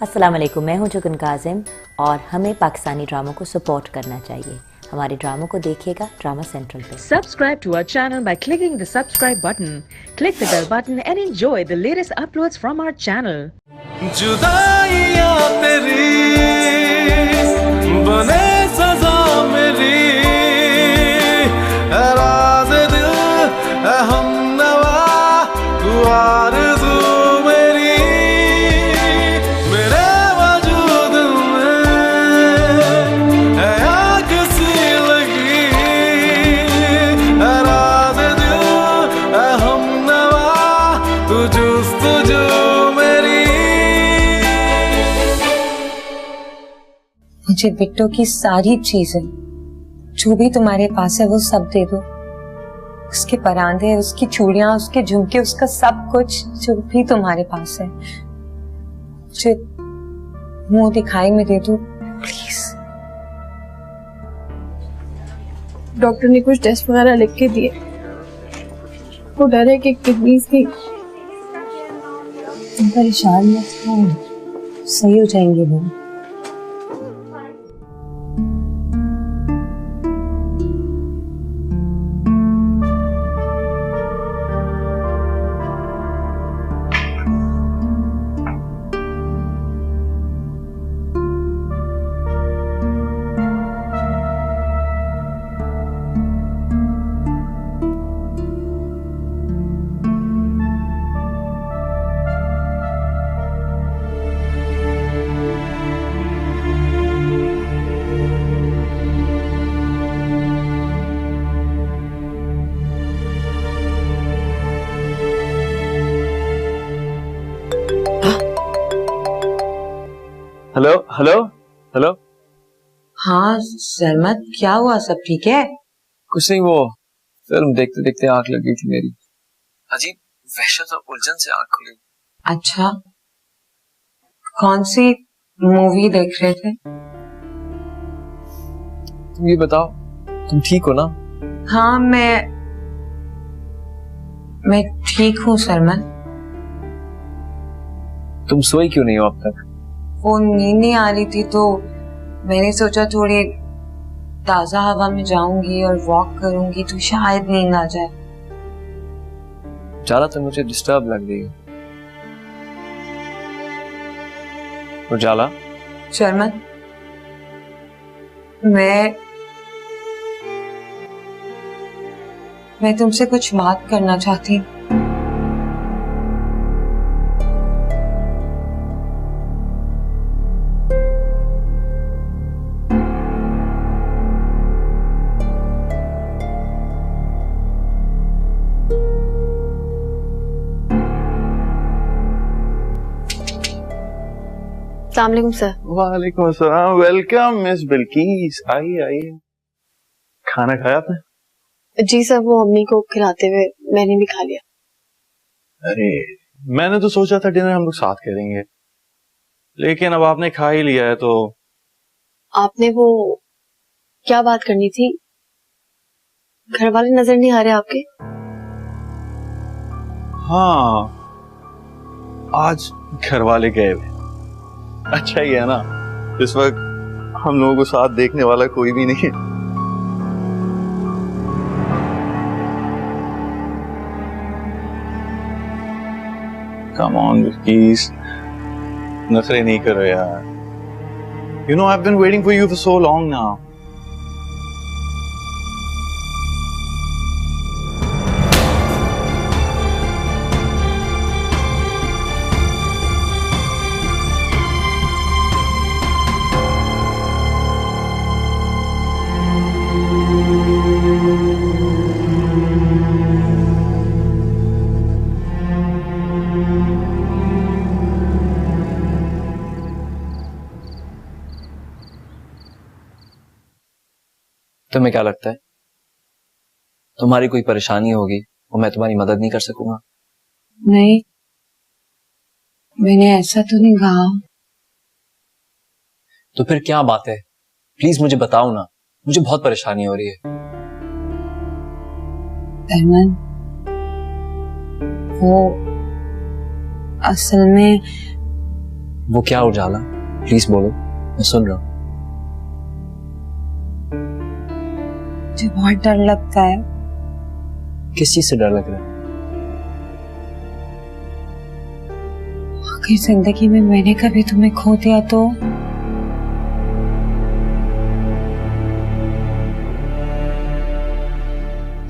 अस्सलाम वालेकुम, मैं हूं जुगन काजिम और हमें पाकिस्तानी ड्रामों को सपोर्ट करना चाहिए। हमारे ड्रामों को देखिएगा ड्रामा सेंट्रल पे। Subscribe to our channel by clicking the subscribe button. Click the bell button and enjoy the latest uploads from our channel. जुदाइयां तेरी बने सजा मेरी, है राज़ दिल है हमनवा तू आरज़ू मेरी, मेरे वजूद में है आग सी लगी, है राज़ दिल है हमनवा तू जुस्तजू मेरी। मुझे बिट्टो की सारी चीजें जो भी तुम्हारे पास है वो सब दे दो। उसके परांदे, उसकी चूड़ियां, उसके झुमके, उसका सब कुछ जो भी तुम्हारे पास है मुझे मुंह दिखाई में दे दो प्लीज। डॉक्टर ने कुछ टेस्ट वगैरह लिख के दिए, वो डर है कि किडनीज की। तुम परेशान मत हो, सही हो जाएंगे वो। Hello hello hello. हाँ सरमत, क्या हुआ? सब ठीक है? कुछ नहीं, वो फिल्म देखते देखते आंख लग गई थी मेरी। अजीब वहशत और उलझन से आंख खुली। अच्छा, कौन सी मूवी देख रहे थे? तुम ये बताओ, तुम ठीक हो ना? हाँ मैं ठीक हूँ सरमत। तुम सोई क्यों नहीं हो अब तक? वो नींद नहीं आ रही थी तो मैंने सोचा थोड़ी ताजा हवा में जाऊंगी और वॉक करूंगी तो शायद नींद आ जाए। जाला, तो मुझे डिस्टर्ब लग रही हो। उजाला, शर्मत, मैं तुमसे कुछ बात करना चाहती हूँ। अस्सलाम सर। वालेकुम अस्सलाम। वेलकम मिस बिल्किस, आइए आइए। खाना खाया आपने? जी सर, वो अम्मी को खिलाते हुए मैंने भी खा लिया। अरे मैंने तो सोचा था डिनर हम लोग साथ करेंगे, लेकिन अब आपने खा ही लिया है तो। आपने वो क्या बात करनी थी? घर वाले नजर नहीं आ रहे आपके? हाँ, आज घर वाले गए हुए। अच्छा ही है ना, इस वक्त हम लोगों को साथ देखने वाला कोई भी नहीं है। कम ऑन बिल्किस, नखरे नहीं करो यार। You know I've been waiting for you for so long now. तुम्हें क्या लगता है तुम्हारी कोई परेशानी होगी और मैं तुम्हारी मदद नहीं कर सकूंगा? नहीं, मैंने ऐसा तो नहीं कहा। तो फिर क्या बात है? प्लीज मुझे बताओ ना, मुझे बहुत परेशानी हो रही है। अहमद, वो असल में वो क्या उजाला, प्लीज बोलो, मैं सुन रहा हूँ। मुझे बहुत डर लगता है। किस चीज से डर लग रहा है? अगर जिंदगी में मैंने कभी तुम्हें खो दिया तो?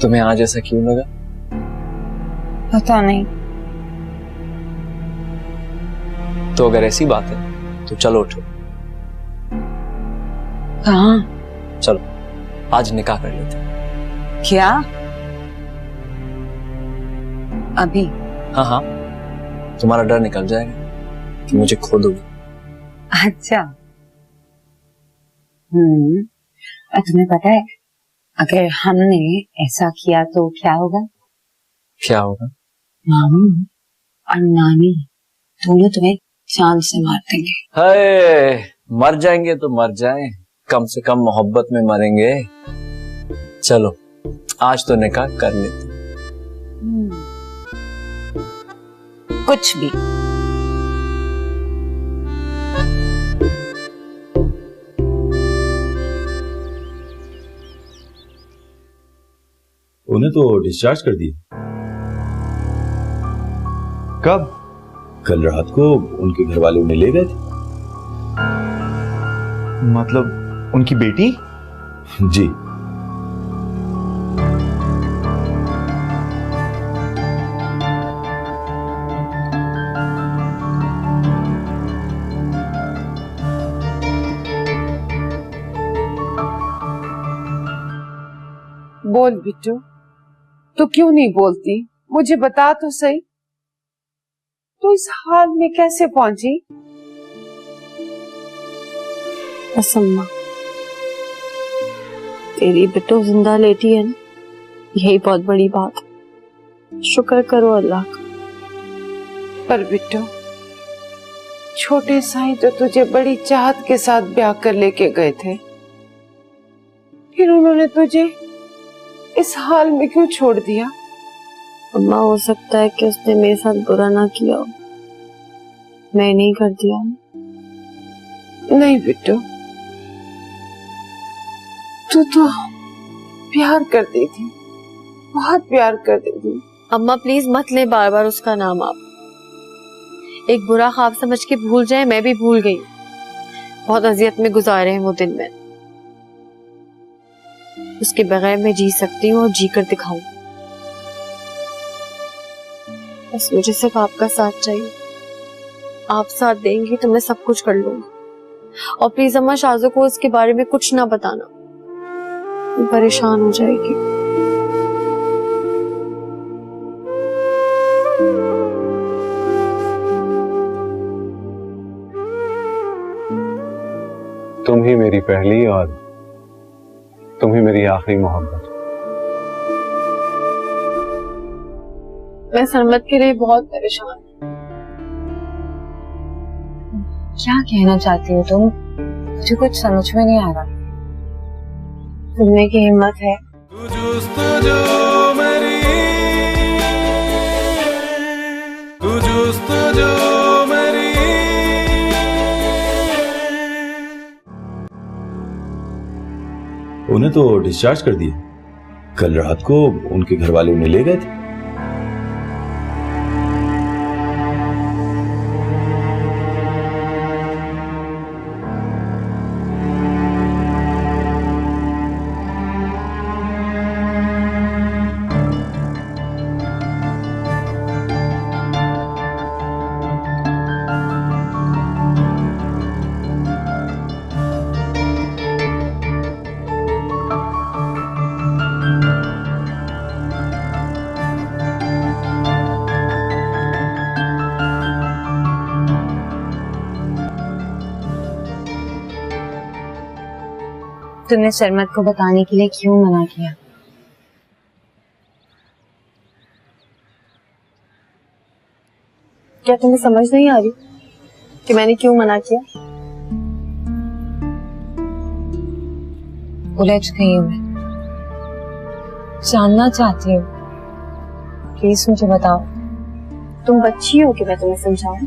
तुम्हें आज ऐसा क्यों लगा? पता नहीं। तो अगर ऐसी बात है तो चलो उठो। कहाँ? चलो आज निकाह कर लेते हैं। क्या? अभी? हाँ हाँ, तुम्हारा डर निकल जाएगा कि मुझे खो दोगे। अच्छा। तुम्हें पता है अगर हमने ऐसा किया तो क्या होगा? क्या होगा? मामू और नानी दोनों तुम्हें जान से मार देंगे। हाय, मर जाएंगे तो मर जाएं, कम से कम मोहब्बत में मरेंगे। चलो आज तो निकाह कर लेते। कुछ भी। उन्हें तो डिस्चार्ज कर दिया। कब? कल रात को उनके घर वाले उन्हें ले गए थे। मतलब उनकी बेटी? जी। बोल बिट्टू, तू क्यों नहीं बोलती? मुझे बता तो सही, तू इस हाल में कैसे पहुंची? बस अम्मा, तेरी बिट्टू जिंदा लेटी है ना, यही बहुत बड़ी बात है। शुक्र करो अल्लाह का। पर बिट्टू, छोटे साईं तो तुझे बड़ी चाहत के साथ ब्याह कर लेके गए थे, फिर उन्होंने तुझे इस हाल में क्यों छोड़ दिया? अम्मा, हो सकता है कि उसने मेरे साथ बुरा ना किया हो, मैं नहीं कर दिया। नहीं बिट्टू, तू तो प्यार करती थी, बहुत प्यार करती थी। अम्मा प्लीज मत ले बार बार उसका नाम आप। एक बुरा ख्वाब समझ के भूल जाए, मैं भी भूल गई। बहुत अजियत में गुजारे हैं वो दिन में। उसके बगैर मैं जी सकती हूँ और जी कर दिखाऊं। बस मुझे सिर्फ आपका साथ चाहिए। आप साथ देंगी तो मैं सब कुछ कर लूंगी। और प्लीज अम्मा, शाज़ो को इसके बारे में कुछ ना बताना, वो परेशान हो जाएगी। तुम ही मेरी पहली और तुम ही मेरी आखिरी मोहब्बत। मैं सरमत के लिए बहुत परेशान हूँ। क्या कहना चाहती हो तुम? मुझे कुछ समझ में नहीं आ रहा। सुनने की हिम्मत है? उन्हें तो डिस्चार्ज कर दिया। कल रात को उनके घर वाले उन्हें ले गए थे। तुमने सरमत को बताने के लिए क्यों मना किया? क्या तुम्हें समझ नहीं आ रही कि मैंने क्यों मना किया? उलझ गई हूँ मैं, जानना चाहती हूँ, प्लीज मुझे बताओ। तुम बच्ची हो कि मैं तुम्हें समझाऊं?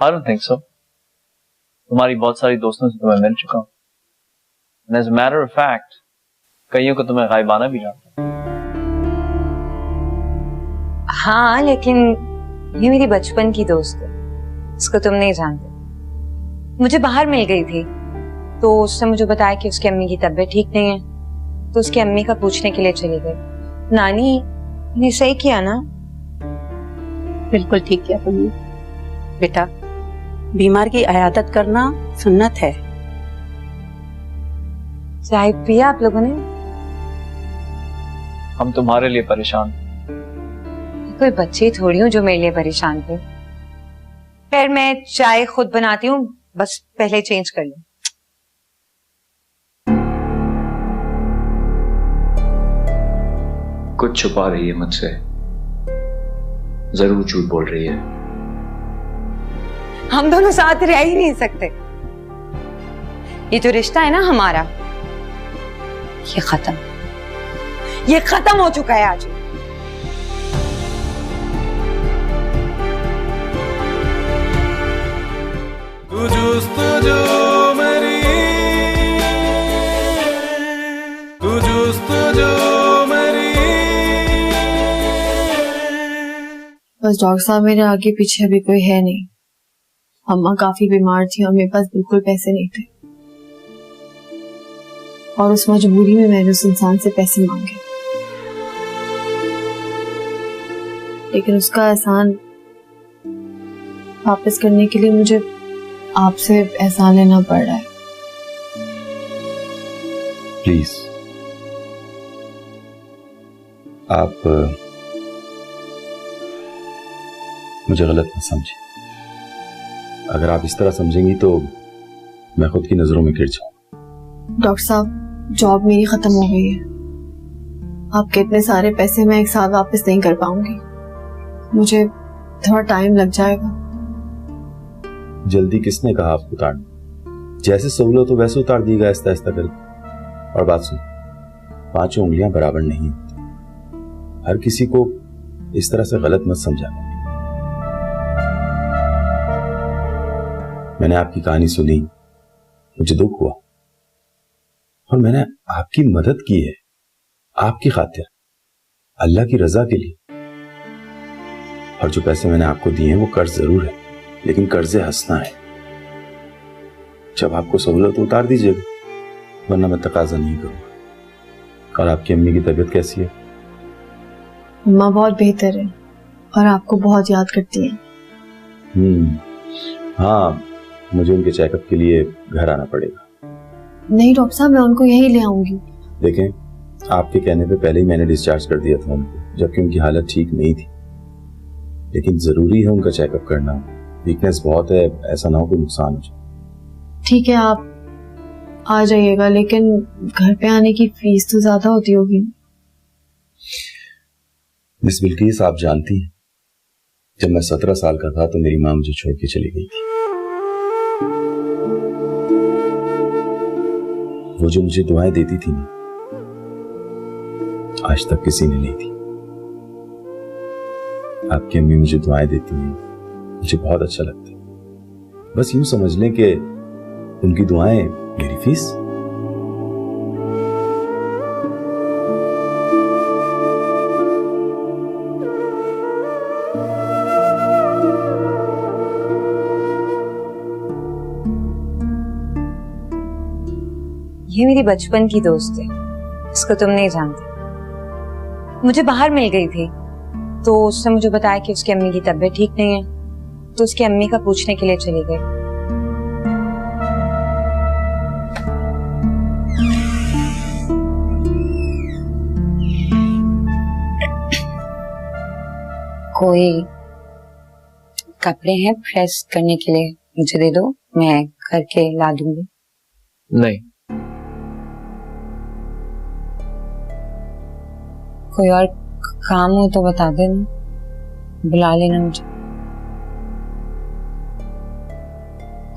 I don't think so. तुम्हारी बहुत सारी दोस्तों से तो मैं मिल चुका हूँ. And as a matter of fact, कईयों को तो मैं गायबाना भी जानता हूँ. हाँ, लेकिन ये मेरी बचपन की दोस्त है, इसको तुम नहीं जानते. मुझे बाहर मिल गई थी तो उसने मुझे बताया कि उसकी अम्मी की तबीयत ठीक नहीं है, तो उसकी अम्मी का पूछने के लिए चली गई. नानी ने सही किया ना? बिल्कुल ठीक किया तुमने बेटा. बीमार की इयादत करना सुन्नत है. चाय पिया आप लोगों ने? हम तुम्हारे लिए परेशान. कोई बच्चे थोड़ी हूँ जो मेरे लिए परेशान थे. फिर मैं चाय खुद बनाती हूँ, बस पहले चेंज कर लूं. कुछ छुपा रही है मुझसे. जरूर झूठ बोल रही है. हम दोनों साथ रह ही नहीं सकते. ये जो रिश्ता है ना हमारा, ये खत्म हो चुका है आज. तू जुस्तजू मेरी, तू जुस्तजू मेरी. बस डॉक्टर साहब मेरे आगे पीछे अभी कोई है नहीं. अम्मा काफी बीमार थी और मेरे पास बिल्कुल पैसे नहीं थे, और उस मजबूरी में मैंने उस इंसान से पैसे मांगे, लेकिन उसका एहसान वापस करने के लिए मुझे आपसे एहसान लेना पड़ रहा है. प्लीज आप मुझे गलत मत समझिए. अगर आप इस तरह समझेंगी तो मैं खुद की नजरों में गिर जाऊंगा. डॉक्टर साहब, जॉब मेरी खत्म हो गई है. आपके इतने सारे पैसे मैं एक साथ वापस नहीं कर पाऊंगी. मुझे थोड़ा टाइम लग जाएगा. जल्दी किसने कहा आपको उतारना? जैसे सहूलत हो वैसे उतार दिएगा, आहिस्ता आहिस्ता करके. और बात सुन, 5 उंगलियां बराबर नहीं होती. हर किसी को इस तरह से गलत मत समझाना. मैंने आपकी कहानी सुनी, मुझे दुख हुआ, और मैंने आपकी मदद की है आपकी खातिर, अल्लाह की रजा के लिए. और जो पैसे मैंने आपको दिए हैं वो कर्ज जरूर है, लेकिन कर्जे हंसना है. जब आपको सहूलत उतार दीजिएगा, वरना मैं तकाजा नहीं करूंगा. और आपकी अम्मी की तबीयत कैसी है? अम्मा बहुत बेहतर है और आपको बहुत याद करती है. हाँ, मुझे उनके चेकअप के लिए घर आना पड़ेगा. नहीं डॉक्टर साहब, मैं उनको यहीं ले आऊंगी. देखें, आपके कहने पे पहले ही मैंने डिस्चार्ज कर दिया था उनको, जबकि उनकी हालत ठीक नहीं थी. लेकिन जरूरी है उनका चेकअप करना. वीकनेस बहुत है, ऐसा ना हो कोई नुकसान हो जाए. ठीक है, आप आ जाइएगा, लेकिन घर पे आने की फीस तो ज्यादा होती होगी. मिस बिल्किस, आप जानती हैं, जब मैं 17 साल का था तो मेरी माँ मुझे छोड़ के चली गई थी. वो जो मुझे दुआएं देती थी ना, आज तक किसी ने नहीं दी. आपकी अम्मी मुझे दुआएं देती हैं, मुझे बहुत अच्छा लगता है. बस यूं समझ लें कि उनकी दुआएं मेरी फीस. ये मेरी बचपन की दोस्त है, इसको तुम नहीं जानते. मुझे बाहर मिल गई थी तो उसने मुझे बताया कि उसकी अम्मी की तबीयत ठीक नहीं है, तो उसकी अम्मी का पूछने के लिए चली गई. कोई कपड़े हैं प्रेस करने के लिए, मुझे दे दो, मैं करके ला दूंगी. नहीं. कोई और काम हो तो बता देना, बुला लेना मुझे.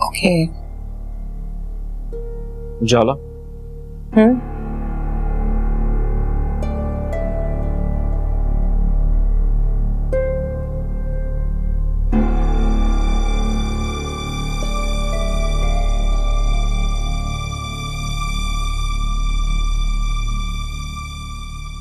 ओके. जाला.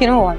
You know what?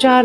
4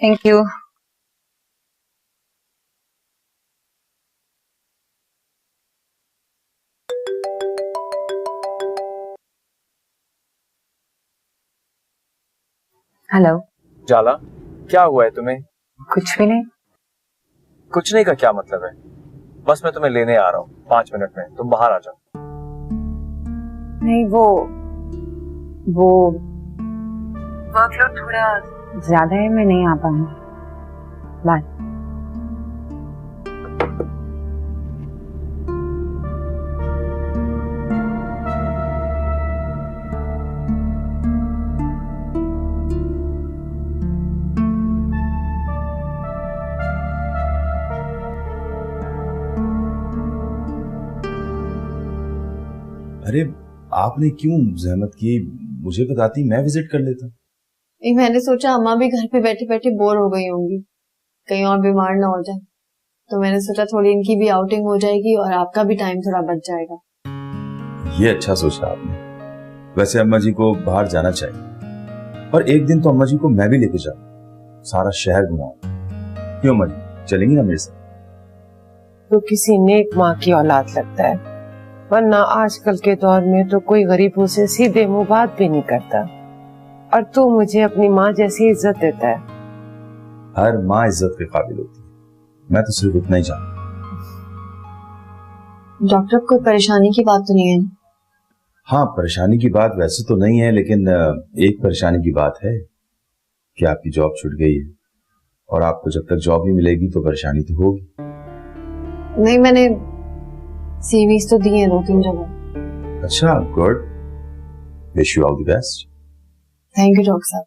thank you. Hello जाला, क्या हुआ है तुम्हें? कुछ भी नहीं। कुछ नहीं का क्या मतलब है? बस मैं तुम्हें लेने आ रहा हूँ 5 मिनट में, तुम बाहर आ जाओ। नहीं, वो वर्कलोड थोड़ा ज्यादा है, मैं नहीं आ पाऊंगा। बाय। अरे आपने क्यों जहमत की? मुझे बताती, मैं विजिट कर लेता। मैंने सोचा अम्मा भी घर पे बैठे बैठे बोर हो गई होंगी, कहीं और बीमार ना हो जाए, तो मैंने सोचा थोड़ी इनकी भी आउटिंग हो जाएगी और आपका भी टाइम थोड़ा बच जाएगा। ये अच्छा सोचा आपने। वैसे अम्मा जी को बाहर जाना चाहिए, और एक दिन तो अम्मा जी को मैं भी लेके जाऊं, सारा शहर घुमाऊं। क्यों अम्मा जी, चलेंगी ना मेरे साथ? तो किसी नेक माँ की औलाद लगता है, वरना आजकल के दौर में तो कोई गरीबों से सीधे मुंह बात भी नहीं करता। और तू मुझे अपनी माँ जैसी इज्जत देता है। हर माँ इज्जत के काबिल होती है, मैं तो सिर्फ इतना ही जानता। डॉक्टर, कोई परेशानी की बात तो नहीं है ना? हाँ, परेशानी की बात वैसे तो नहीं है, लेकिन एक परेशानी की बात है कि आपकी जॉब छूट गई है, और आपको जब तक जॉब नहीं मिलेगी तो परेशानी तो होगी। नहीं, मैंने सीवीज तो दिए हैं 2-3 जगह। अच्छा, good. Wish you all the best. Thank you doctor साहब।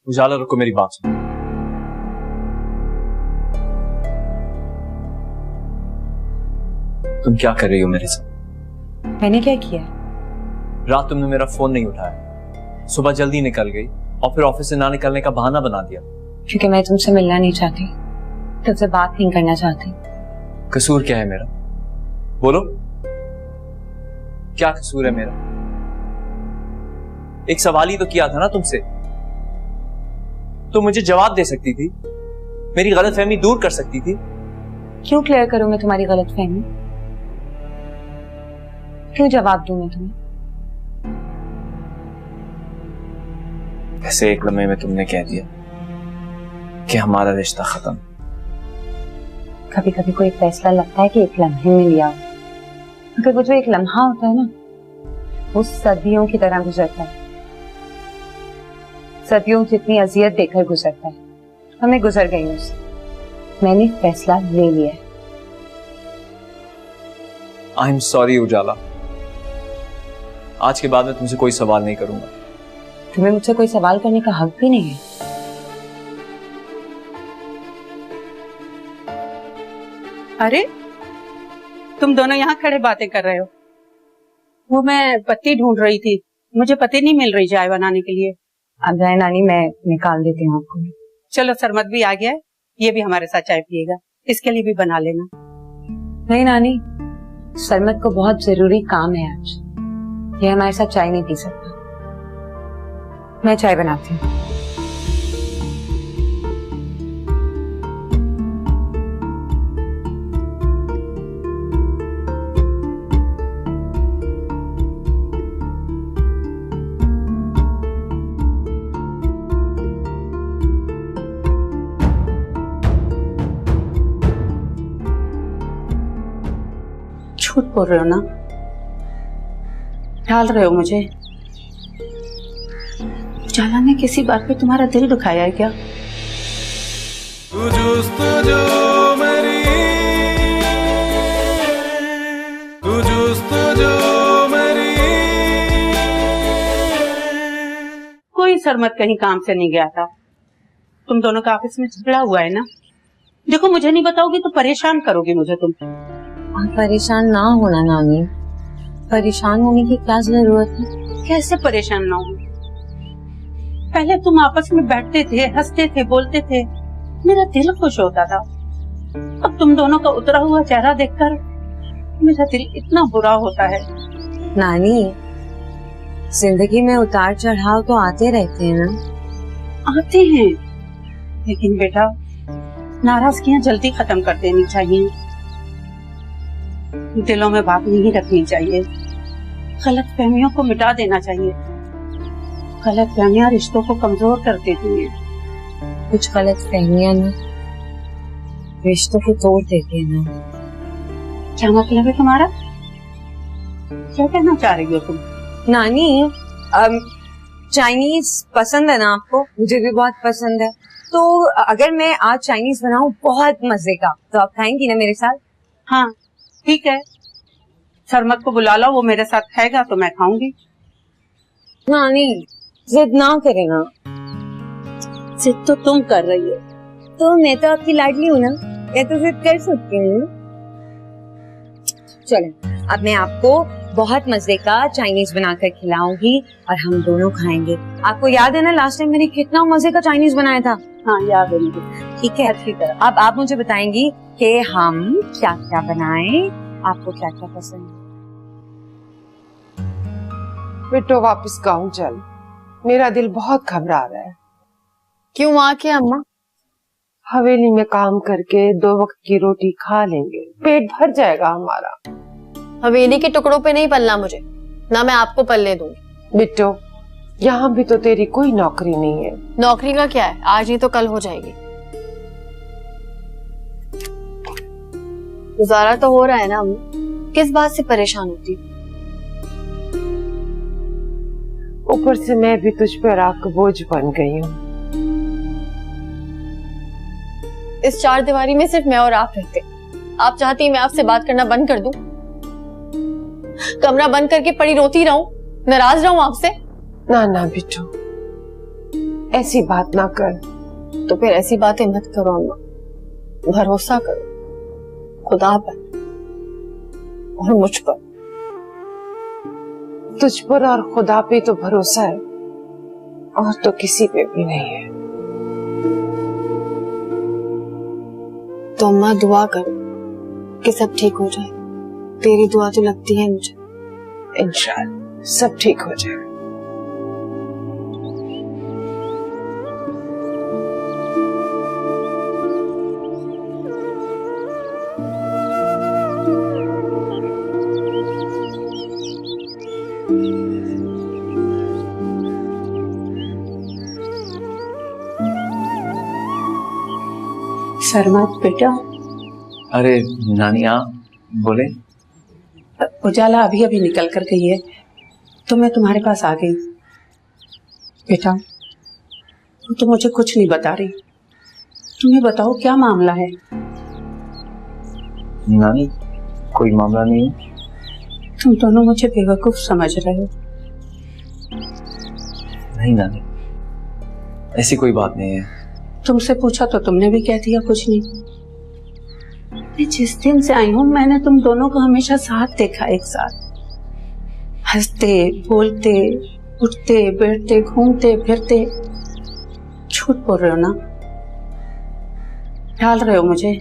उजाला, रुको, मेरी बात सुनो। तुम क्या कर रही हो मेरे साथ? मैंने क्या किया? रात तुमने मेरा फोन नहीं उठाया, सुबह जल्दी निकल गई और फिर ऑफिस से ना निकलने का बहाना बना दिया। क्योंकि मैं तुमसे मिलना नहीं चाहती, तुमसे बात नहीं करना चाहती। कसूर क्या है मेरा? बोलो, क्या कसूर है मेरा? एक सवाल ही तो किया था ना तुमसे, तुम मुझे जवाब दे सकती थी, मेरी गलतफहमी दूर कर सकती थी। क्यों क्लियर करूं मैं तुम्हारी गलतफहमी? क्यों जवाब दूं मैं तुम्हें? ऐसे एक लम्हे में तुमने कह दिया कि हमारा रिश्ता खत्म। कभी कभी कोई फैसला लगता है कि एक लम्हे में लिया हो, मगर वो जो एक लम्हा होता है ना, वो सदियों की तरह गुजरता है, सदियों जितनी अजियत देकर गुजरता है। और मैं गुजर गई हूं, मैंने फैसला ले लिया है। आई एम सॉरी उजाला, आज के बाद मैं तुमसे कोई सवाल नहीं करूंगा। तुम्हें मुझसे कोई सवाल करने का हक भी नहीं है। अरे तुम दोनों यहाँ खड़े बातें कर रहे हो? वो मैं पत्ती ढूंढ रही थी, मुझे पत्ती नहीं मिल रही चाय बनाने के लिए। अब जाए नानी, मैं निकाल देती हूँ आपको। चलो, सरमत भी आ गया है, ये भी हमारे साथ चाय पिएगा, इसके लिए भी बना लेना। नहीं नानी, सरमत को बहुत जरूरी काम है आज, ये हमारे साथ चाय नहीं पी सकता। मैं चाय बनाती हूँ। झूठ बोल रहे हो ना? डाल रहे हो मुझे? उजाला ने किसी बात पे तुम्हारा दिल दुखाया है क्या? कोई सरमत कहीं काम से नहीं गया था, तुम दोनों का ऑफिस में झगड़ा हुआ है ना? देखो, मुझे नहीं बताओगी तो परेशान करोगी मुझे तुम। परेशान ना होना नानी, परेशान होने की क्या जरूरत है? कैसे परेशान ना हो? पहले तुम आपस में बैठते थे, हंसते थे, बोलते थे, मेरा दिल खुश होता था। अब तुम दोनों का उतरा हुआ चेहरा देखकर मेरा दिल इतना बुरा होता है। नानी, जिंदगी में उतार चढ़ाव तो आते रहते हैं ना। आते हैं, लेकिन बेटा नाराजगियां जल्दी खत्म कर देनी चाहिए, दिलों में बात नहीं रखनी चाहिए, गलत फहमियों को मिटा देना चाहिए। गलत फहमियां रिश्तों को कमजोर कर देती हैं। कुछ गलत फहमियां ना रिश्तों को तोड़ देती है ना। क्या मतलब है तुम्हारा? क्या कहना चाह रही हो तुम? नानी, चाइनीज पसंद है ना आपको? मुझे भी बहुत पसंद है। तो अगर मैं आज चाइनीज बनाऊं बहुत मजे का, तो आप खाएंगी ना मेरे साथ? हाँ ठीक है, सरमत को बुला लो, वो मेरे साथ खाएगा तो मैं खाऊंगी। नानी जिद ना करे ना। जिद तो तुम कर रही हो। तो मैं तो आपकी लाडली हूँ ना, या तो जिद कर सकती हूँ। चलो अब मैं आपको बहुत मजे का चाइनीज बनाकर खिलाऊंगी और हम दोनों खाएंगे। आपको याद है ना लास्ट टाइम मैंने कितना मजे का चाइनीज बनाया था? हाँ याद है मुझे। ठीक है, अच्छी तरह। अब आप मुझे बताएंगी कि हम क्या क्या बनाएं, आपको क्या क्या पसंद है। बेटो वापस गाँव चल, मेरा दिल बहुत घबरा रहा है। क्यों वहाँ के अम्मा? हवेली में काम करके 2 वक्त की रोटी खा लेंगे, पेट भर जाएगा हमारा। हवेली के टुकड़ों पे नहीं पलना मुझे, ना मैं आपको पलने दूंगी। बिट्टो, यहाँ भी तो तेरी कोई नौकरी नहीं है। नौकरी का क्या है, आज नहीं तो कल हो जाएगी। गुजारा तो हो रहा है ना अम्मा, किस बात से परेशान होती? ऊपर से मैं भी तुझ पर आकर बोझ बन गई हूँ। इस 4 दीवारी में सिर्फ मैं और आप रहते। आप चाहती मैं आपसे बात करना बंद कर दूं? कमरा बंद करके पड़ी रोती रहूं, नाराज रहूं आपसे? ना ना बिट्टू, ऐसी बात ना कर। तो फिर ऐसी बातें मत करो अम्मा, भरोसा करो खुदा पर और मुझ पर। तुझ पर और खुदा पे तो भरोसा है, और तो किसी पे भी नहीं है। तो अम्मा दुआ करो कि सब ठीक हो जाए। तेरी दुआ तो लगती है मुझे। इंशाअल्लाह सब ठीक हो जाएगा। सरमत बेटा। अरे नानी, बोले। उजाला अभी अभी निकल कर गई है तो मैं तुम्हारे पास आ गई। बेटा वो तो मुझे कुछ नहीं बता रही, तुम्हें बताओ क्या मामला है? नानी कोई मामला नहीं है। तुम दोनों मुझे बेवकूफ समझ रहे हो। नहीं नानी, ऐसी कोई बात नहीं है। तुमसे पूछा तो तुमने भी कह दिया कुछ नहीं। मैं जिस दिन से आई हूं मैंने तुम दोनों को हमेशा साथ देखा, एक साथ हंसते बोलते उठते बैठते घूमते फिरते। झूठ बोल रहे हो ना? डाल रहे हो मुझे?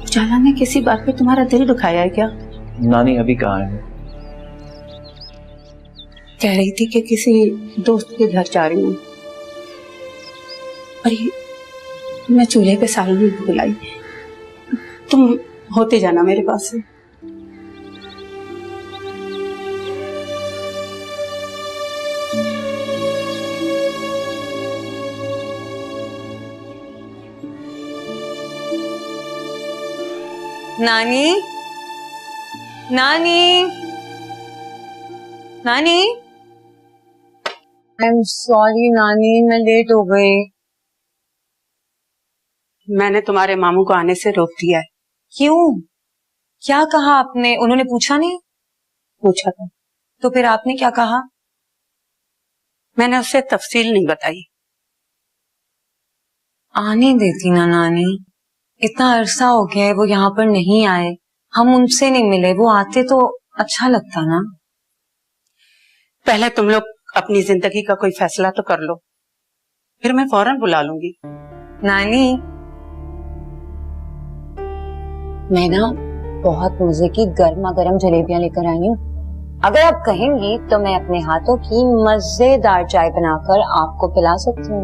उजाला ने किसी बात पे तुम्हारा दिल दुखाया है क्या? नानी अभी कहाँ है? कह रही थी कि किसी दोस्त के घर जा रही हूँ, और मैं चूल्हे पे सालन नहीं बुलाई। तुम होते जाना मेरे पास से। नानी, नानी, नानी, आई एम सॉरी नानी, मैं लेट हो गई। मैंने तुम्हारे मामू को आने से रोक दिया है। क्यों? क्या कहा आपने? उन्होंने पूछा नहीं? पूछा था। तो फिर आपने क्या कहा? मैंने उससे तफसील नहीं बताई। आने देती ना नानी, इतना अरसा हो गया है वो यहाँ पर नहीं आए, हम उनसे नहीं मिले, वो आते तो अच्छा लगता ना। पहले तुम लोग अपनी जिंदगी का कोई फैसला तो कर लो, फिर मैं फौरन बुला लूंगी। नानी, मैं ना बहुत मजे की गर्मा गर्म जलेबियां लेकर आई हूँ। अगर आप कहेंगी तो मैं अपने हाथों की मजेदार चाय बनाकर आपको पिला सकती हूँ।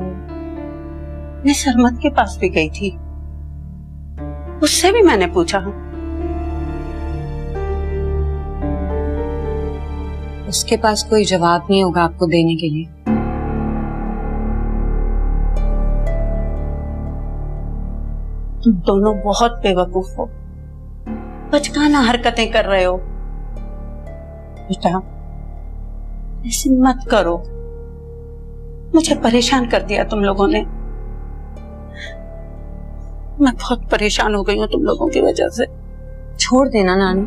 मैं सरमत के पास भी गई थी, उससे भी मैंने पूछा, उसके पास कोई जवाब नहीं होगा आपको देने के लिए। तुम दोनों बहुत बेवकूफ हो, बचकाना हरकतें कर रहे हो। बेटा ऐसे मत करो, मुझे परेशान कर दिया तुम लोगों ने। मैं बहुत परेशान हो गई हूँ तुम लोगों की वजह से। छोड़ देना नानी,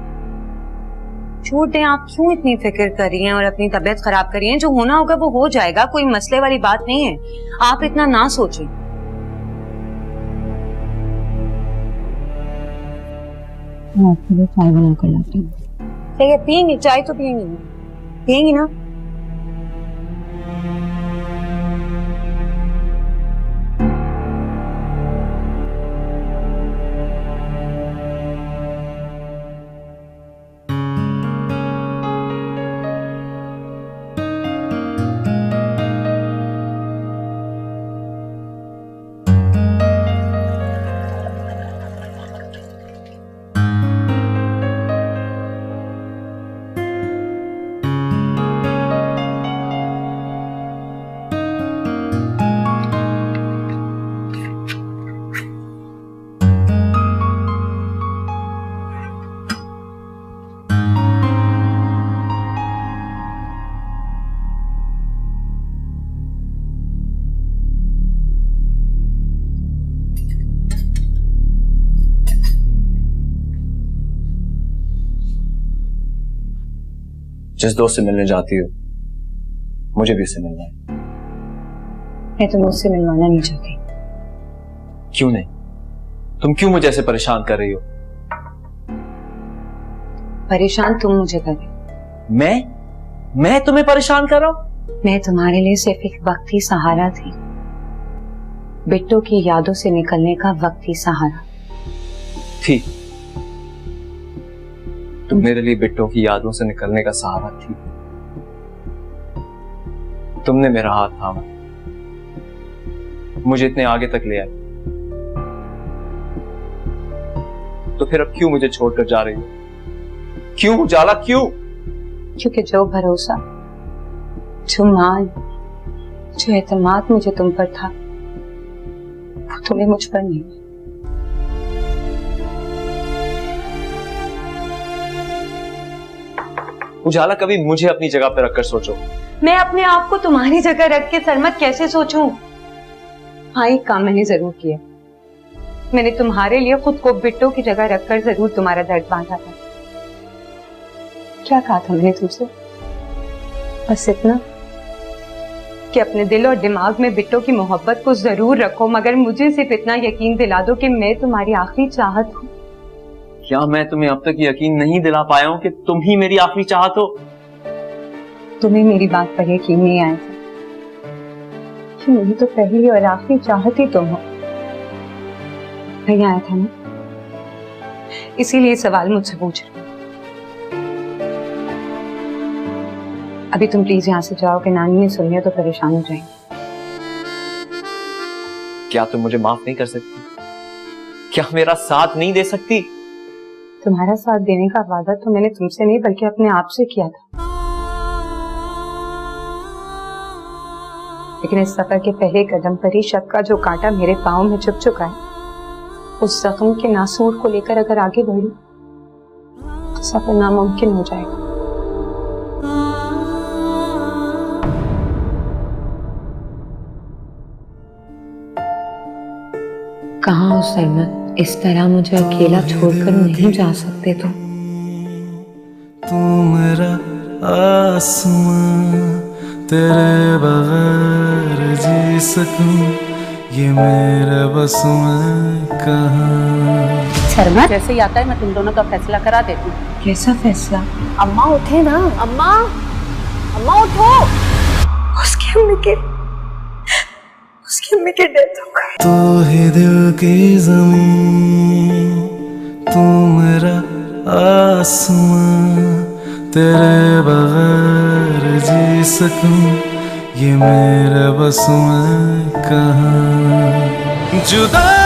छोड़ दें। आप क्यों इतनी फिक्र कर रही हैं और अपनी तबीयत खराब कर रही हैं? जो होना होगा वो हो जाएगा, कोई मसले वाली बात नहीं है। आप इतना ना सोचें। मैं आपके लिए चाय बना कर लाती हूँ। ठीक है, पियेंगी चाय तो पियेंगी ना? जिस दोस्त से मिलने जाती हो मुझे भी उससे मिलना है। मैं तो मुझसे मिलवाना नहीं चाहती। क्यों नहीं? तुम क्यों मुझे ऐसे परेशान कर रही हो? परेशान तुम मुझे कर रहे हो। मैं तुम्हें परेशान कर रहा हूं? मैं तुम्हारे लिए सिर्फ एक वक्ती सहारा थी, बिट्टू की यादों से निकलने का वक्ती सहारा थी। तुम मेरे लिए बिट्टू की यादों से निकलने का सहारा थी। तुमने मेरा हाथ थामा, मुझे इतने आगे तक ले आई, तो फिर अब क्यों मुझे छोड़कर जा रही हो? क्यों उजाला, क्यों? क्योंकि जो भरोसा, जो मान, जो एतमाद मुझे तुम पर था वो तुम्हें मुझ पर नहीं। उजाला कभी मुझे अपनी जगह पर रखकर सोचो। मैं अपने आप को तुम्हारी जगह रख के सरमत कैसे सोचूं? हाँ, एक काम मैंने जरूर किया। मैंने तुम्हारे लिए खुद को बिट्टू की जगह रखकर जरूर तुम्हारा दर्द बांटा था। क्या कहा था मैंने तुमसे? बस इतना कि अपने दिल और दिमाग में बिट्टू की मोहब्बत को जरूर रखो, मगर मुझे सिर्फ इतना यकीन दिला दो कि मैं तुम्हारी आखिरी चाहत हूँ। क्या मैं तुम्हें अब तक यकीन नहीं दिला पाया हूं कि तुम ही मेरी आखिरी चाहत हो? तुम्हें मेरी बात पर यकीन नहीं आया था कि मेरी तो पहली और आखिरी चाहत ही तुम हो। नहीं आया था ना, इसीलिए सवाल मुझसे पूछ रहे। अभी तुम प्लीज यहाँ से जाओ कि नानी ने सुन लिया तो परेशान हो जाएंगे। क्या तुम मुझे माफ नहीं कर सकती? क्या मेरा साथ नहीं दे सकती? तुम्हारा साथ देने का वादा तो मैंने तुमसे नहीं बल्कि अपने आप से किया था, लेकिन इस सफर के पहले कदम पर ही शक का जो कांटा मेरे पांव में चुभ चुका है, उस जख्म के नासूर को लेकर अगर आगे बढ़ूं तो सफर नामुमकिन हो जाएगा। कहाँ हो सरमत? इस तरह मुझे अकेला छोड़कर नहीं जा सकते तुम। तू मेरा आसमां, तेरे बगैर जी सकूं, ये मेरे बस में कहाँ। शर्मा, जैसे ही आता है मैं तुम दोनों का फैसला करा देती हूँ। कैसा फैसला? अम्मा उठे ना। अम्मा, अम्मा उठो। उसकी अम्मी की डेथ हो गई। तू ही दिल की ज़मीन, तू मेरा आसमां तेरे बगैर जी सकूं, ये मेरे बस में कहाँ। जुदा